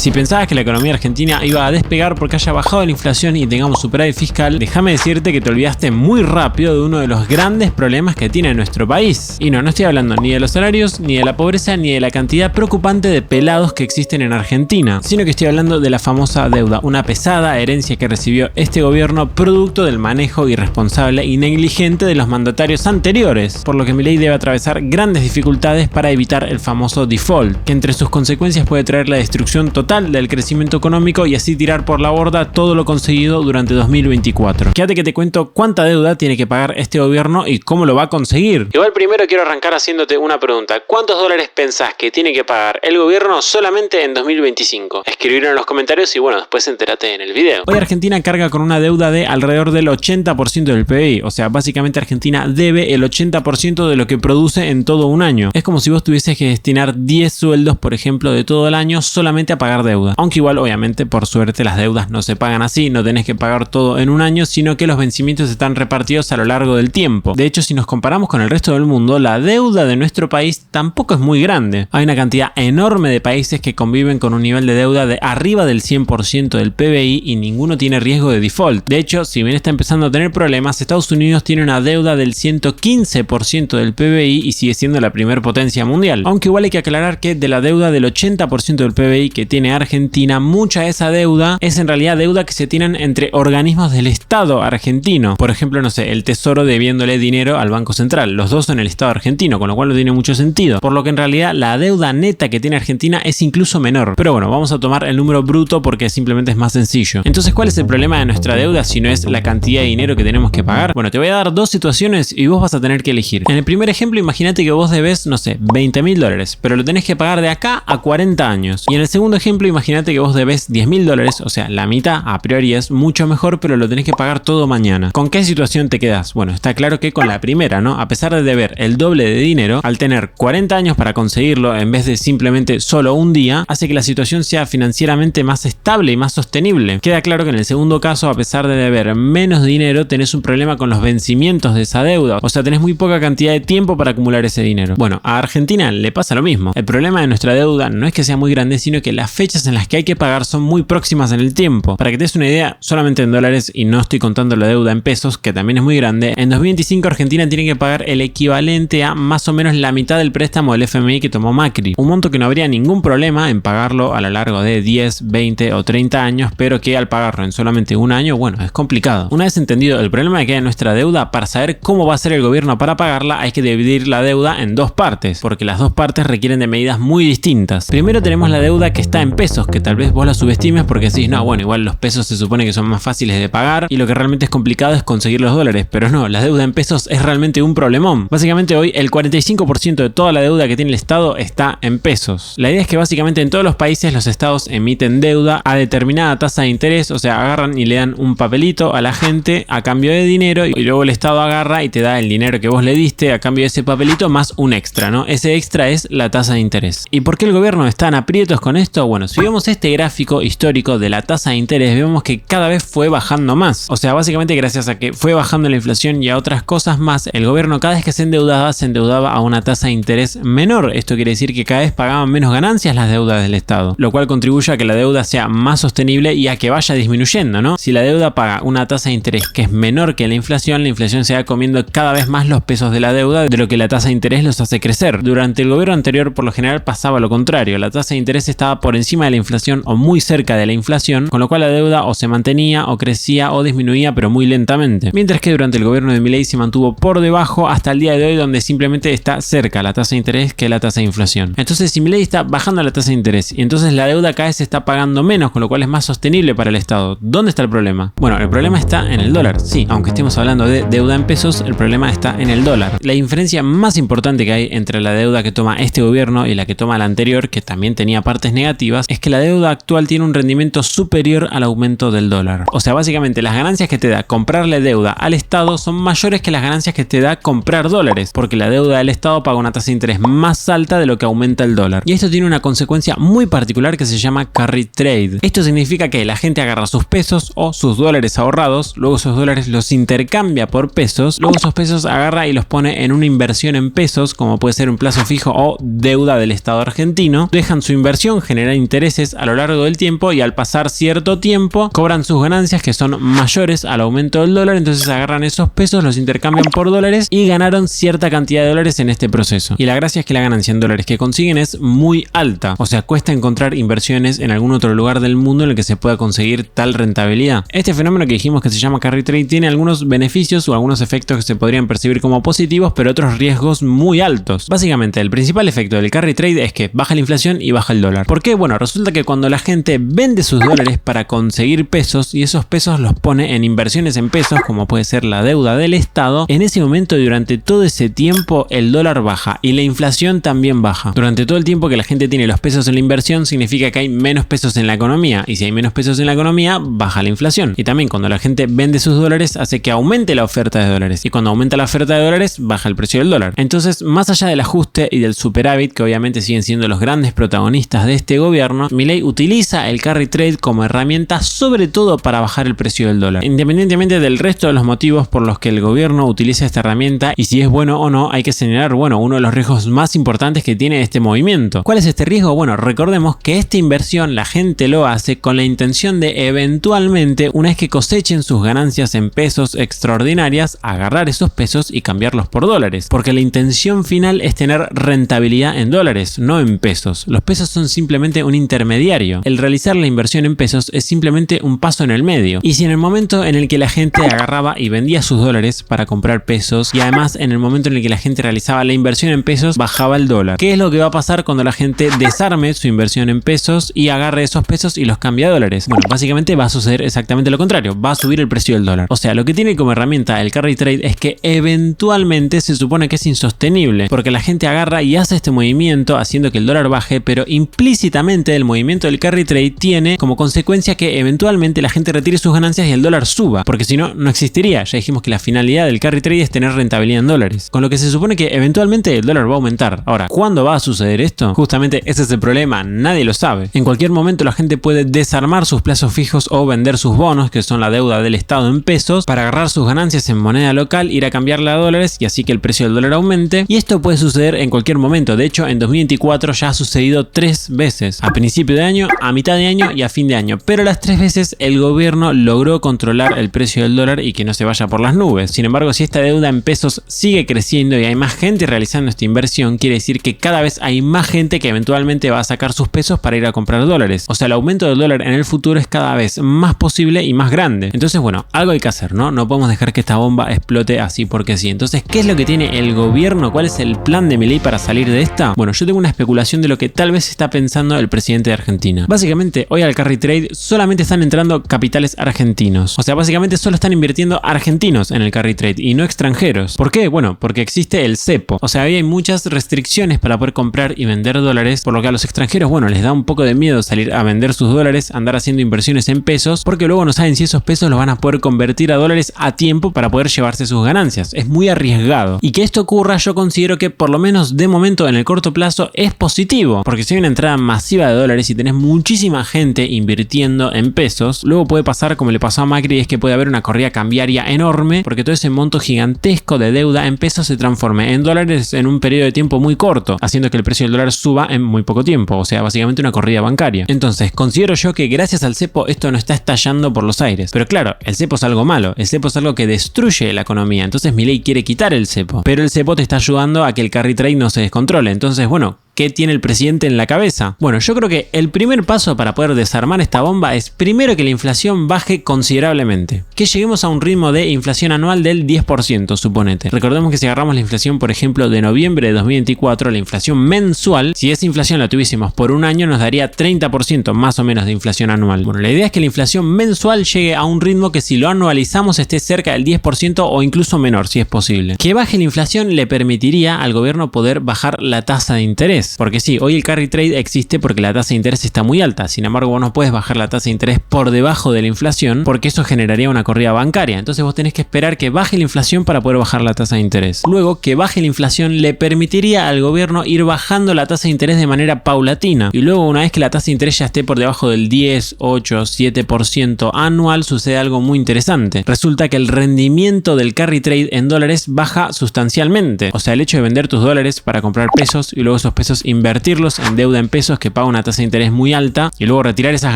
Si pensabas que la economía argentina iba a despegar porque haya bajado la inflación y tengamos superávit fiscal, déjame decirte que te olvidaste muy rápido de uno de los grandes problemas que tiene nuestro país. Y no estoy hablando ni de los salarios, ni de la pobreza, ni de la cantidad preocupante de pelados que existen en Argentina, sino que estoy hablando de la famosa deuda, una pesada herencia que recibió este gobierno producto del manejo irresponsable y negligente de los mandatarios anteriores, por lo que Milei debe atravesar grandes dificultades para evitar el famoso default, que entre sus consecuencias puede traer la destrucción total del crecimiento económico y así tirar por la borda todo lo conseguido durante 2024. Quédate que te cuento cuánta deuda tiene que pagar este gobierno y cómo lo va a conseguir. Igual primero quiero arrancar haciéndote una pregunta. ¿Cuántos dólares pensás que tiene que pagar el gobierno solamente en 2025? Escribirlo en los comentarios y bueno, después entérate en el video. Hoy Argentina carga con una deuda de alrededor del 80% del PBI, o sea, básicamente Argentina debe el 80% de lo que produce en todo un año. Es como si vos tuvieses que destinar 10 sueldos, por ejemplo, de todo el año solamente a pagar deuda. Aunque igual, obviamente, por suerte las deudas no se pagan así, no tenés que pagar todo en un año, sino que los vencimientos están repartidos a lo largo del tiempo. De hecho, si nos comparamos con el resto del mundo, la deuda de nuestro país tampoco es muy grande. Hay una cantidad enorme de países que conviven con un nivel de deuda de arriba del 100% del PBI y ninguno tiene riesgo de default. De hecho, si bien está empezando a tener problemas, Estados Unidos tiene una deuda del 115% del PBI y sigue siendo la primer potencia mundial. Aunque igual hay que aclarar que de la deuda del 80% del PBI que tiene Argentina, mucha de esa deuda es en realidad deuda que se tienen entre organismos del Estado argentino. Por ejemplo, no sé, el Tesoro debiéndole dinero al Banco Central. Los dos son el Estado argentino, con lo cual no tiene mucho sentido. Por lo que en realidad la deuda neta que tiene Argentina es incluso menor. Pero bueno, vamos a tomar el número bruto porque simplemente es más sencillo. Entonces, ¿cuál es el problema de nuestra deuda si no es la cantidad de dinero que tenemos que pagar? Bueno, te voy a dar dos situaciones y vos vas a tener que elegir. En el primer ejemplo, imagínate que vos debes, no sé, $20.000, pero lo tenés que pagar de acá a 40 años. Y en el segundo ejemplo, imagínate que vos debes $10.000, o sea, la mitad a priori es mucho mejor, pero lo tenés que pagar todo mañana. ¿Con qué situación te quedás? Bueno, está claro que con la primera, ¿no? A pesar de deber el doble de dinero, al tener 40 años para conseguirlo en vez de simplemente solo un día, hace que la situación sea financieramente más estable y más sostenible. Queda claro que en el segundo caso, a pesar de deber menos dinero, tenés un problema con los vencimientos de esa deuda, o sea, tenés muy poca cantidad de tiempo para acumular ese dinero. Bueno, a Argentina le pasa lo mismo. El problema de nuestra deuda no es que sea muy grande, sino que las fechas en las que hay que pagar son muy próximas en el tiempo. Para que te des una idea, solamente en dólares, y no estoy contando la deuda en pesos, que también es muy grande, en 2025 Argentina tiene que pagar el equivalente a más o menos la mitad del préstamo del FMI que tomó Macri. Un monto que no habría ningún problema en pagarlo a lo largo de 10, 20 o 30 años, pero que al pagarlo en solamente un año, bueno, es complicado. Una vez entendido el problema que hay en nuestra deuda, para saber cómo va a ser el gobierno para pagarla, hay que dividir la deuda en dos partes, porque las dos partes requieren de medidas muy distintas. Primero tenemos la deuda que está en pesos, que tal vez vos la subestimes porque decís, no, bueno, igual los pesos se supone que son más fáciles de pagar y lo que realmente es complicado es conseguir los dólares, pero no, la deuda en pesos es realmente un problemón. Básicamente hoy el 45% de toda la deuda que tiene el Estado está en pesos. La idea es que básicamente en todos los países los estados emiten deuda a determinada tasa de interés, o sea, agarran y le dan un papelito a la gente a cambio de dinero y luego el Estado agarra y te da el dinero que vos le diste a cambio de ese papelito más un extra, ¿no? Ese extra es la tasa de interés. ¿Y por qué el gobierno está en aprietos con esto? Bueno, si vemos este gráfico histórico de la tasa de interés, vemos que cada vez fue bajando más. O sea, básicamente gracias a que fue bajando la inflación y a otras cosas más, el gobierno cada vez que se endeudaba a una tasa de interés menor. Esto quiere decir que cada vez pagaban menos ganancias las deudas del Estado, lo cual contribuye a que la deuda sea más sostenible y a que vaya disminuyendo, ¿no? Si la deuda paga una tasa de interés que es menor que la inflación se va comiendo cada vez más los pesos de la deuda, de lo que la tasa de interés los hace crecer. Durante el gobierno anterior, por lo general, pasaba lo contrario. La tasa de interés estaba por encima de la inflación o muy cerca de la inflación, con lo cual la deuda o se mantenía o crecía o disminuía, pero muy lentamente. Mientras que durante el gobierno de Milei se mantuvo por debajo hasta el día de hoy, donde simplemente está cerca la tasa de interés que la tasa de inflación. Entonces, si Milei está bajando la tasa de interés y entonces la deuda cada vez se está pagando menos, con lo cual es más sostenible para el Estado, ¿dónde está el problema? Bueno, el problema está en el dólar. Sí, aunque estemos hablando de deuda en pesos, el problema está en el dólar. La diferencia más importante que hay entre la deuda que toma este gobierno y la que toma la anterior, que también tenía partes negativas, es que la deuda actual tiene un rendimiento superior al aumento del dólar. O sea, básicamente las ganancias que te da comprarle deuda al Estado son mayores que las ganancias que te da comprar dólares, porque la deuda del Estado paga una tasa de interés más alta de lo que aumenta el dólar. Y esto tiene una consecuencia muy particular que se llama carry trade. Esto significa que la gente agarra sus pesos o sus dólares ahorrados, luego esos dólares los intercambia por pesos, luego esos pesos agarra y los pone en una inversión en pesos, como puede ser un plazo fijo o deuda del Estado argentino, dejan su inversión generar intereses a lo largo del tiempo y al pasar cierto tiempo cobran sus ganancias que son mayores al aumento del dólar, entonces agarran esos pesos, los intercambian por dólares y ganaron cierta cantidad de dólares en este proceso. Y la gracia es que la ganancia en dólares que consiguen es muy alta, o sea, cuesta encontrar inversiones en algún otro lugar del mundo en el que se pueda conseguir tal rentabilidad. Este fenómeno que dijimos que se llama carry trade tiene algunos beneficios o algunos efectos que se podrían percibir como positivos, pero otros riesgos muy altos. Básicamente, el principal efecto del carry trade es que baja la inflación y baja el dólar. ¿Por qué? Bueno, resulta que cuando la gente vende sus dólares para conseguir pesos y esos pesos los pone en inversiones en pesos, como puede ser la deuda del Estado, en ese momento y durante todo ese tiempo el dólar baja y la inflación también baja. Durante todo el tiempo que la gente tiene los pesos en la inversión significa que hay menos pesos en la economía, y si hay menos pesos en la economía baja la inflación. Y también cuando la gente vende sus dólares hace que aumente la oferta de dólares, y cuando aumenta la oferta de dólares baja el precio del dólar. Entonces, más allá del ajuste y del superávit, que obviamente siguen siendo los grandes protagonistas de este gobierno, Milei utiliza el carry trade como herramienta sobre todo para bajar el precio del dólar. Independientemente del resto de los motivos por los que el gobierno utiliza esta herramienta y si es bueno o no, hay que señalar, uno de los riesgos más importantes que tiene este movimiento. ¿Cuál es este riesgo? Bueno, recordemos que esta inversión la gente lo hace con la intención de eventualmente, una vez que cosechen sus ganancias en pesos extraordinarias, agarrar esos pesos y cambiarlos por dólares. Porque la intención final es tener rentabilidad en dólares, no en pesos. Los pesos son simplemente un intermediario. El realizar la inversión en pesos es simplemente un paso en el medio. Y si en el momento en el que la gente agarraba y vendía sus dólares para comprar pesos, y además en el momento en el que la gente realizaba la inversión en pesos, bajaba el dólar. ¿Qué es lo que va a pasar cuando la gente desarme su inversión en pesos y agarre esos pesos y los cambie a dólares? Bueno, básicamente va a suceder exactamente lo contrario, va a subir el precio del dólar. O sea, lo que tiene como herramienta el carry trade es que eventualmente se supone que es insostenible, porque la gente agarra y hace este movimiento haciendo que el dólar baje, pero implícitamente el movimiento del carry trade tiene como consecuencia que eventualmente la gente retire sus ganancias y el dólar suba, porque si no, no existiría. Ya dijimos que la finalidad del carry trade es tener rentabilidad en dólares, con lo que se supone que eventualmente el dólar va a aumentar. Ahora, ¿cuándo va a suceder esto? Justamente ese es el problema, nadie lo sabe. En cualquier momento la gente puede desarmar sus plazos fijos o vender sus bonos, que son la deuda del Estado en pesos, para agarrar sus ganancias en moneda local, ir a cambiarla a dólares y así que el precio del dólar aumente. Y esto puede suceder en cualquier momento. De hecho, en 2024 ya ha sucedido 3 veces. A principio de año, a mitad de año y a fin de año. Pero las 3 veces el gobierno logró controlar el precio del dólar y que no se vaya por las nubes. Sin embargo, si esta deuda en pesos sigue creciendo y hay más gente realizando esta inversión, quiere decir que cada vez hay más gente que eventualmente va a sacar sus pesos para ir a comprar dólares. O sea, el aumento del dólar en el futuro es cada vez más posible y más grande. Entonces, bueno, algo hay que hacer, ¿no? No podemos dejar que esta bomba explote así porque sí. Entonces, ¿qué es lo que tiene el gobierno? ¿Cuál es el plan de Milei para salir de esta? Bueno, yo tengo una especulación de lo que tal vez está pensando el presidente de Argentina. Básicamente, hoy al carry trade solamente están entrando capitales argentinos. O sea, básicamente solo están invirtiendo argentinos en el carry trade y no extranjeros. ¿Por qué? Bueno, porque existe el cepo. O sea, hoy hay muchas restricciones para poder comprar y vender dólares, por lo que a los extranjeros, bueno, les da un poco de miedo salir a vender sus dólares, andar haciendo inversiones en pesos, porque luego no saben si esos pesos los van a poder convertir a dólares a tiempo para poder llevarse sus ganancias. Es muy arriesgado. Y que esto ocurra, yo considero que por lo menos de momento en el corto plazo es positivo, porque si hay una entrada masiva de dólares y tenés muchísima gente invirtiendo en pesos, luego puede pasar como le pasó a Macri, es que puede haber una corrida cambiaria enorme, porque todo ese monto gigantesco de deuda en pesos se transforme en dólares en un periodo de tiempo muy corto, haciendo que el precio del dólar suba en muy poco tiempo, o sea, básicamente una corrida bancaria. Entonces, considero yo que gracias al cepo esto no está estallando por los aires. Pero claro, el cepo es algo malo, el cepo es algo que destruye la economía, entonces Milei quiere quitar el cepo, pero el cepo te está ayudando a que el carry trade no se descontrole. Entonces, bueno, ¿qué tiene el presidente en la cabeza? Bueno, yo creo que el primer paso para poder desarmar esta bomba es primero que la inflación baje considerablemente. Que lleguemos a un ritmo de inflación anual del 10%, suponete. Recordemos que si agarramos la inflación, por ejemplo, de noviembre de 2024, la inflación mensual, si esa inflación la tuviésemos por un año, nos daría 30% más o menos de inflación anual. Bueno, la idea es que la inflación mensual llegue a un ritmo que si lo anualizamos esté cerca del 10% o incluso menor, si es posible. Que baje la inflación le permitiría al gobierno poder bajar la tasa de interés. Porque sí, hoy el carry trade existe porque la tasa de interés está muy alta. Sin embargo, vos no puedes bajar la tasa de interés por debajo de la inflación porque eso generaría una corrida bancaria. Entonces vos tenés que esperar que baje la inflación para poder bajar la tasa de interés. Luego, que baje la inflación le permitiría al gobierno ir bajando la tasa de interés de manera paulatina. Y luego, una vez que la tasa de interés ya esté por debajo del 10, 8, 7% anual, sucede algo muy interesante. Resulta que el rendimiento del carry trade en dólares baja sustancialmente. O sea, el hecho de vender tus dólares para comprar pesos y luego esos pesos invertirlos en deuda en pesos que paga una una tasa de interés muy alta y luego retirar esas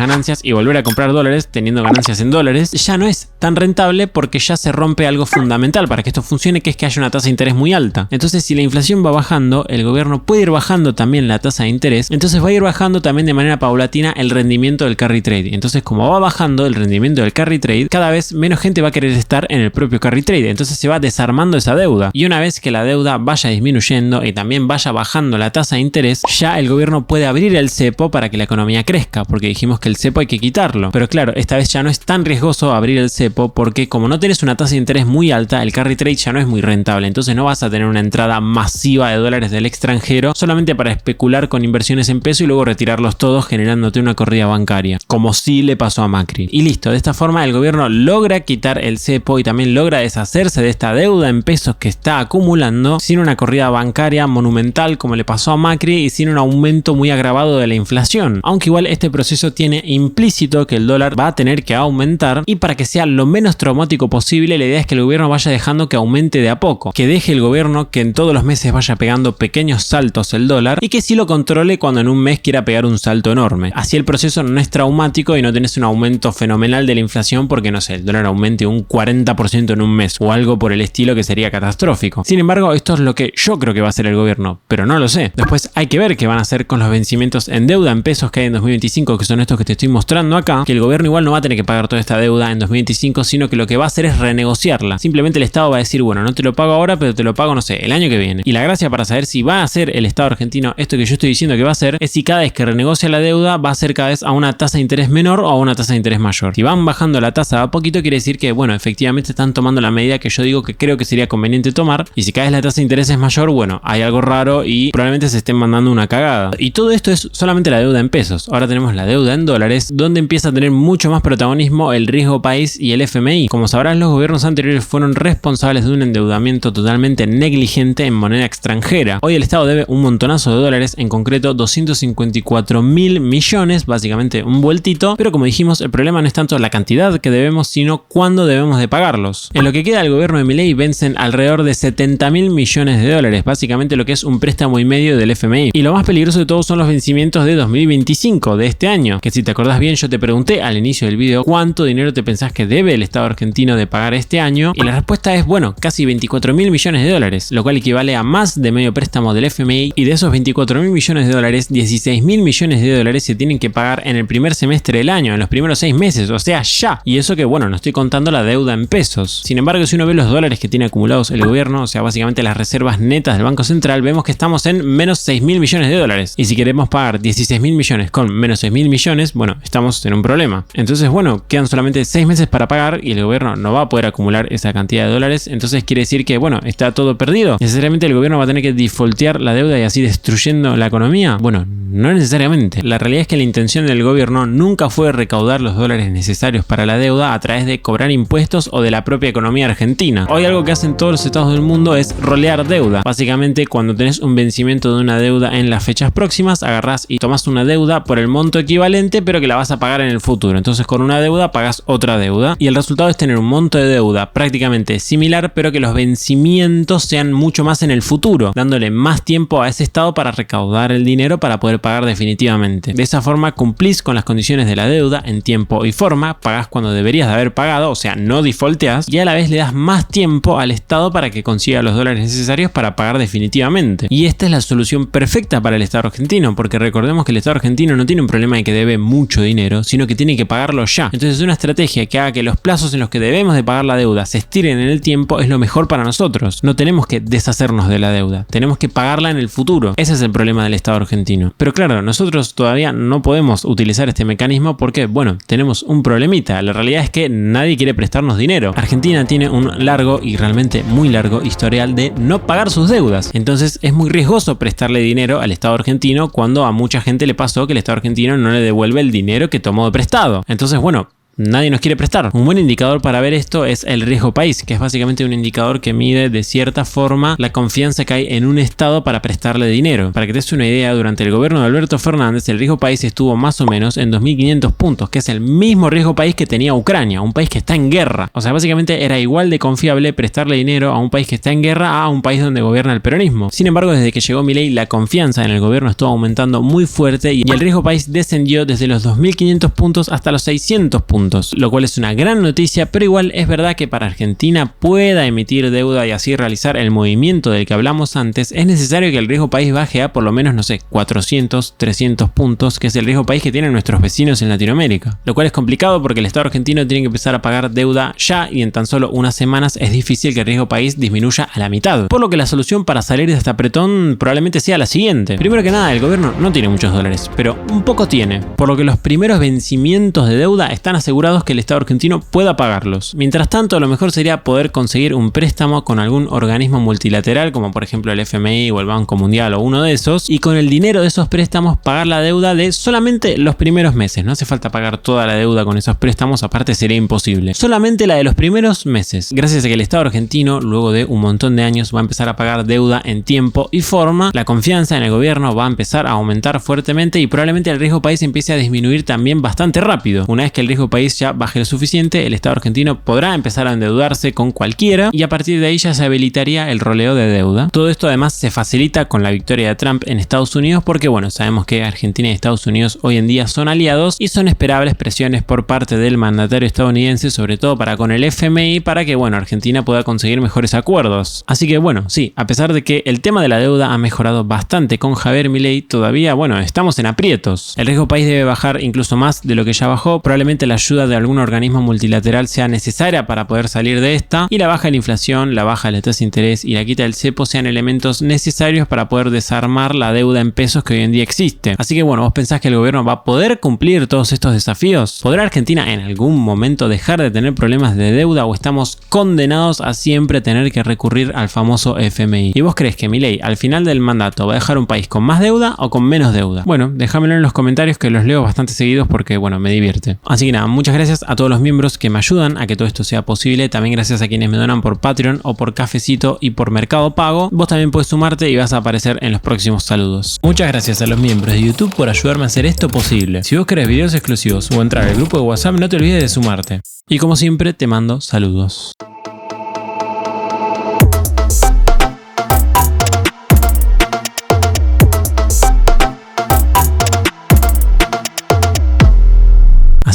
ganancias y volver a comprar dólares teniendo ganancias en dólares, ya no es tan rentable porque ya se rompe algo fundamental para que esto funcione, que es que haya una tasa de interés muy alta. Entonces, si la inflación va bajando, el gobierno puede ir bajando también la tasa de interés, entonces va a ir bajando también de manera paulatina el rendimiento del carry trade. Entonces, como va bajando el rendimiento del carry trade, cada vez menos gente va a querer estar en el propio carry trade, entonces se va desarmando esa deuda. Y una vez que la deuda vaya disminuyendo y también vaya bajando la tasa de interés, ya el gobierno puede abrir el cepo para que la economía crezca, porque dijimos que el cepo hay que quitarlo. Pero claro, esta vez ya no es tan riesgoso abrir el cepo porque como no tenés una tasa de interés muy alta, el carry trade ya no es muy rentable, entonces no vas a tener una entrada masiva de dólares del extranjero solamente para especular con inversiones en peso y luego retirarlos todos generándote una corrida bancaria, como sí le pasó a Macri. Y listo, de esta forma el gobierno logra quitar el cepo y también logra deshacerse de esta deuda en pesos que está acumulando sin una corrida bancaria monumental como le pasó a Macri y sin un aumento muy agravado de la inflación. Aunque igual este proceso tiene implícito que el dólar va a tener que aumentar, y para que sea lo menos traumático posible, la idea es que el gobierno vaya dejando que aumente de a poco, que deje el gobierno que en todos los meses vaya pegando pequeños saltos el dólar y que sí lo controle cuando en un mes quiera pegar un salto enorme. Así el proceso no es traumático y no tenés un aumento fenomenal de la inflación porque, no sé, el dólar aumente un 40% en un mes o algo por el estilo, que sería catastrófico. Sin embargo, esto es lo que yo creo que va a hacer el gobierno, pero no lo sé. Después hay que ver qué van a hacer con los vencimientos en deuda en pesos que hay en 2025, que son estos que te estoy mostrando acá, que el gobierno igual no va a tener que pagar toda esta deuda en 2025, sino que lo que va a hacer es renegociarla. Simplemente el Estado va a decir, bueno, no te lo pago ahora, pero te lo pago, no sé, el año que viene. Y la gracia para saber si va a hacer el Estado argentino esto que yo estoy diciendo que va a hacer, es si cada vez que renegocia la deuda va a ser cada vez a una tasa de interés menor o a una tasa de interés mayor. Si van bajando la tasa a poquito, quiere decir que, bueno, efectivamente están tomando la medida que yo digo que creo que sería conveniente tomar, y si cada vez la tasa de interés es mayor, bueno, hay algo raro y probablemente se estén mandando una cagada. Y todo esto es solamente la deuda en pesos. Ahora tenemos la deuda en dólares, donde empieza a tener mucho más protagonismo el riesgo país y el FMI. Como sabrán, los gobiernos anteriores fueron responsables de un endeudamiento totalmente negligente en moneda extranjera. Hoy el Estado debe un montonazo de dólares, en concreto 254.000 millones, básicamente un vueltito, pero como dijimos, el problema no es tanto la cantidad que debemos, sino cuándo debemos de pagarlos. En lo que queda del gobierno de Milei vencen alrededor de 70.000 millones de dólares, básicamente lo que es un préstamo y medio del FMI. Y lo más peligroso de todo son los vencimientos de 2025, de este año, que si te acordás bien yo te pregunté al inicio del video cuánto dinero te pensás que debe el Estado argentino de pagar este año, y la respuesta es, bueno, casi 24.000 millones de dólares, lo cual equivale a más de medio préstamo del FMI, y de esos 24.000 millones de dólares, 16.000 millones de dólares se tienen que pagar en el primer semestre del año, en los primeros 6 meses, o sea, ya. Y eso que, bueno, no estoy contando la deuda en pesos. Sin embargo, si uno ve los dólares que tiene acumulados el gobierno, o sea, básicamente las reservas netas del Banco Central, vemos que estamos en menos 6.000 millones de dólares. Y si queremos pagar 16.000 millones con menos 6.000 millones, bueno, estamos en un problema. Entonces, bueno, quedan solamente 6 meses para pagar y el gobierno no va a poder acumular esa cantidad de dólares. Entonces quiere decir que, bueno, está todo perdido. ¿Necesariamente el gobierno va a tener que defaultear la deuda y así destruyendo la economía? Bueno, no necesariamente. La realidad es que la intención del gobierno nunca fue recaudar los dólares necesarios para la deuda a través de cobrar impuestos o de la propia economía argentina. Hoy algo que hacen todos los estados del mundo es rolear deuda. Básicamente, cuando tenés un vencimiento de una deuda en las fechas próximas, agarrás y tomás una deuda por el monto equivalente, pero que la vas a pagar en el futuro. Entonces, con una deuda pagas otra deuda y el resultado es tener un monto de deuda prácticamente similar, pero que los vencimientos sean mucho más en el futuro, dándole más tiempo a ese estado para recaudar el dinero para poder pagar definitivamente. De esa forma cumplís con las condiciones de la deuda en tiempo y forma, pagás cuando deberías de haber pagado, o sea, no defaulteás, y a la vez le das más tiempo al Estado para que consiga los dólares necesarios para pagar definitivamente. Y esta es la solución perfecta para el Estado argentino, porque recordemos que el Estado argentino no tiene un problema de que debe mucho dinero, sino que tiene que pagarlo ya. Entonces, una estrategia que haga que los plazos en los que debemos de pagar la deuda se estiren en el tiempo es lo mejor para nosotros. No tenemos que deshacernos de la deuda, tenemos que pagarla en el futuro. Ese es el problema del Estado argentino. Pero claro, nosotros todavía no podemos utilizar este mecanismo porque, bueno, tenemos un problemita. La realidad es que nadie quiere prestarnos dinero. Argentina tiene un largo y realmente muy largo historial de no pagar sus deudas. Entonces es muy riesgoso prestarle dinero al Estado argentino cuando a mucha gente le pasó que el Estado argentino no le devuelve el dinero que tomó de prestado. Entonces, bueno, nadie nos quiere prestar. Un buen indicador para ver esto es el riesgo país, que es básicamente un indicador que mide de cierta forma la confianza que hay en un estado para prestarle dinero. Para que te des una idea, durante el gobierno de Alberto Fernández el riesgo país estuvo más o menos en 2.500 puntos, que es el mismo riesgo país que tenía Ucrania, un país que está en guerra. O sea, básicamente era igual de confiable prestarle dinero a un país que está en guerra a un país donde gobierna el peronismo. Sin embargo, desde que llegó Milei, la confianza en el gobierno estuvo aumentando muy fuerte y el riesgo país descendió desde los 2.500 puntos hasta los 600 puntos, lo cual es una gran noticia, pero igual es verdad que para Argentina pueda emitir deuda y así realizar el movimiento del que hablamos antes, es necesario que el riesgo país baje a por lo menos, no sé, 400, 300 puntos, que es el riesgo país que tienen nuestros vecinos en Latinoamérica. Lo cual es complicado porque el Estado argentino tiene que empezar a pagar deuda ya y en tan solo unas semanas es difícil que el riesgo país disminuya a la mitad. Por lo que la solución para salir de este apretón probablemente sea la siguiente. Primero que nada, el gobierno no tiene muchos dólares, pero un poco tiene, por lo que los primeros vencimientos de deuda están asegurados que el Estado argentino pueda pagarlos. Mientras tanto, lo mejor sería poder conseguir un préstamo con algún organismo multilateral, como por ejemplo el FMI o el Banco Mundial o uno de esos, y con el dinero de esos préstamos pagar la deuda de solamente los primeros meses. No hace falta pagar toda la deuda con esos préstamos, aparte sería imposible. Solamente la de los primeros meses. Gracias a que el Estado argentino, luego de un montón de años, va a empezar a pagar deuda en tiempo y forma, la confianza en el gobierno va a empezar a aumentar fuertemente y probablemente el riesgo país empiece a disminuir también bastante rápido. Una vez que el riesgo país ya baje lo suficiente, el Estado argentino podrá empezar a endeudarse con cualquiera y a partir de ahí ya se habilitaría el roleo de deuda. Todo esto además se facilita con la victoria de Trump en Estados Unidos porque bueno, sabemos que Argentina y Estados Unidos hoy en día son aliados y son esperables presiones por parte del mandatario estadounidense, sobre todo para con el FMI, para que bueno, Argentina pueda conseguir mejores acuerdos. Así que bueno, sí, a pesar de que el tema de la deuda ha mejorado bastante con Javier Milei, todavía bueno, estamos en aprietos. El riesgo país debe bajar incluso más de lo que ya bajó, probablemente la ayuda de algún organismo multilateral sea necesaria para poder salir de esta y la baja de la inflación, la baja de la tasa de interés y la quita del cepo sean elementos necesarios para poder desarmar la deuda en pesos que hoy en día existe. Así que bueno, ¿vos pensás que el gobierno va a poder cumplir todos estos desafíos? ¿Podrá Argentina en algún momento dejar de tener problemas de deuda o estamos condenados a siempre tener que recurrir al famoso FMI? ¿Y vos crees que Milei al final del mandato va a dejar un país con más deuda o con menos deuda? Bueno, déjamelo en los comentarios que los leo bastante seguidos porque bueno, me divierte. Así que nada, muchas gracias a todos los miembros que me ayudan a que todo esto sea posible. También gracias a quienes me donan por Patreon o por Cafecito y por Mercado Pago. Vos también puedes sumarte y vas a aparecer en los próximos saludos. Muchas gracias a los miembros de YouTube por ayudarme a hacer esto posible. Si vos querés videos exclusivos o entrar al grupo de WhatsApp, no te olvides de sumarte. Y como siempre, te mando saludos.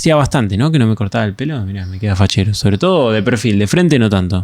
Hacía bastante, ¿no? Que no me cortaba el pelo. Mirá, me queda fachero. Sobre todo de perfil, de frente no tanto.